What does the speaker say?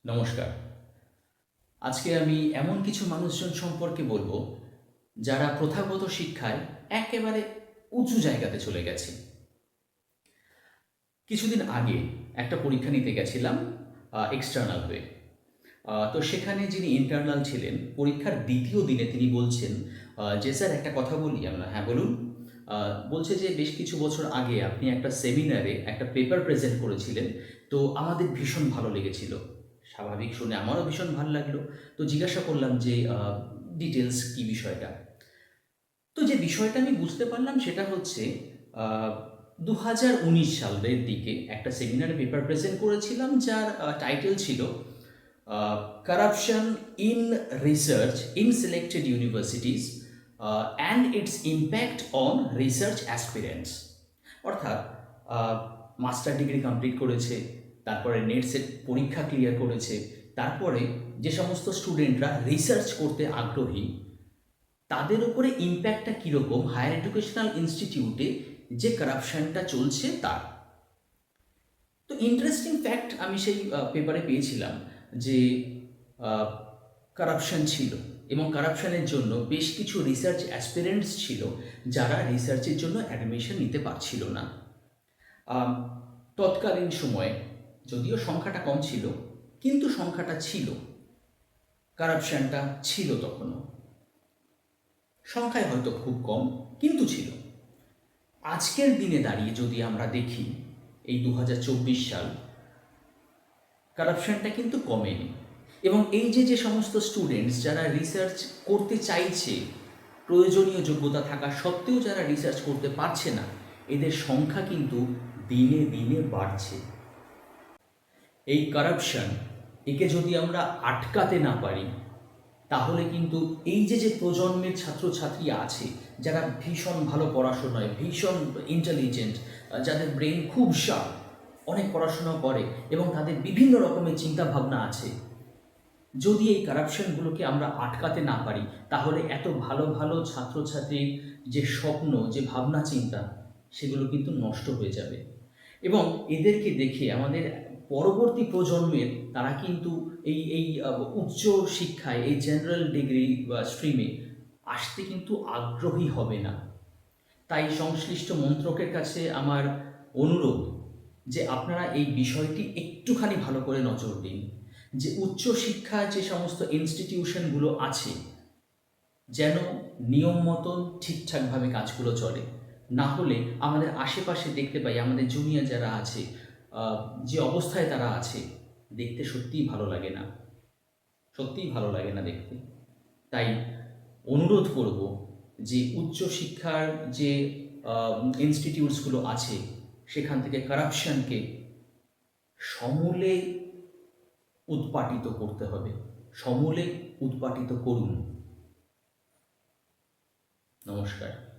নমস্কার। আজকে আমি এমন কিছু মানুষজন সম্পর্কে বলবো, যারা প্রথাগত শিক্ষায় একেবারে উঁচু জায়গাতে চলে গেছে। কিছুদিন আগে একটা পরীক্ষা নিতে গেছিলাম এক্সটার্নাল হয়ে। তো সেখানে যিনি ইন্টার্নাল ছিলেন, পরীক্ষার দ্বিতীয় দিনে তিনি বলছেন যে, "স্যার একটা কথা বলি?" আমি বললাম, "হ্যাঁ, বলুন।" বলছে যে, "বেশ কিছু বছর আগে আপনি একটা সেমিনারে একটা পেপার প্রেজেন্ট করেছিলেন। তো আমাদের ভীষণ ভালো লেগেছিল।" স্বাভাবিক, শুনে আমারও ভীষণ ভাল লাগলো। তো জিজ্ঞাসা করলাম যে, "ডিটেইলস কী বিষয়টা?" তো যে বিষয়টা আমি বুঝতে পারলাম সেটা হচ্ছে, আ ২০১৯ সালের দিকে একটা সেমিনারে পেপার প্রেজেন্ট করেছিলাম, যার টাইটেল ছিল "corruption in research in selected universities and it's impact on research aspirants". অর্থাৎ মাস্টার ডিগ্রি কমপ্লিট করেছে, তারপরে নেট সেট পরীক্ষা ক্লিয়ার করেছে, তারপরে যে সমস্ত স্টুডেন্টরা রিসার্চ করতে আগ্রহী, তাদের উপরে ইমপ্যাক্টটা কীরকম হায়ার এডুকেশনাল ইনস্টিটিউটে যে কারাপশনটা চলছে তার। তো ইন্টারেস্টিং ফ্যাক্ট আমি সেই পেপারে পেয়েছিলাম যে কারাপশন ছিল, এবং কারাপশনের জন্য বেশ কিছু রিসার্চ অ্যাসপিরেন্টস ছিল, যারা রিসার্চের জন্য অ্যাডমিশন নিতে পারছিল না। আম, তৎকালীন সময়ে যদিও সংখ্যাটা কম ছিল, কিন্তু সংখ্যাটা ছিল, কারাপশনটা ছিল তখনও। সংখ্যায় হয়তো খুব কম, কিন্তু ছিল। আজকের দিনে দাঁড়িয়ে যদি আমরা দেখি, এই ২০২৪ সাল, কারাপশনটা কিন্তু কমেনি। এবং এই যে সমস্ত স্টুডেন্টস যারা রিসার্চ করতে চাইছে, প্রয়োজনীয় যোগ্যতা থাকা সত্ত্বেও যারা রিসার্চ করতে পারছে না, এদের সংখ্যা কিন্তু দিনে দিনে বাড়ছে। এই কারাপশন, একে যদি আমরা আটকাতে না পারি, তাহলে কিন্তু এই যে প্রজন্মের ছাত্রছাত্রী আছে, যারা ভীষণ ভালো পড়াশোনায়, ভীষণ ইন্টেলিজেন্ট, যাদের ব্রেন খুব শার্প, অনেক পড়াশোনা করে এবং তাদের বিভিন্ন রকমের চিন্তাভাবনা আছে, যদি এই কারাপশনগুলোকে আমরা আটকাতে না পারি, তাহলে এত ভালো ভালো ছাত্রছাত্রীর যে স্বপ্ন, যে ভাবনা চিন্তা, সেগুলো কিন্তু নষ্ট হয়ে যাবে। এবং এদেরকে দেখে আমাদের পরবর্তী প্রজন্মের, তারা কিন্তু এই উচ্চ শিক্ষায়, এই জেনারেল ডিগ্রি স্ট্রিমে আসতে কিন্তু আগ্রহী হবে না। তাই সংশ্লিষ্ট মন্ত্রকের কাছে আমার অনুরোধ যে আপনারা এই বিষয়টি একটুখানি ভালো করে নজর দিন, যে উচ্চশিক্ষার যে সমস্ত ইনস্টিটিউশনগুলো আছে, যেন নিয়ম মতন ঠিকঠাকভাবে কাজগুলো চলে। না হলে আমাদের আশেপাশে দেখতে পাই আমাদের জুনিয়র যারা আছে, যে অবস্থায় তারা আছে, দেখতে সত্যিই ভালো লাগে না, সত্যিই ভালো লাগে না দেখতে। তাই অনুরোধ করব যে উচ্চশিক্ষার যে ইনস্টিটিউটসগুলো আছে, সেখান থেকে কারাপশনকে সমূলে উৎপাটিত করতে হবে। সমূলে উৎপাটিত করুন। নমস্কার।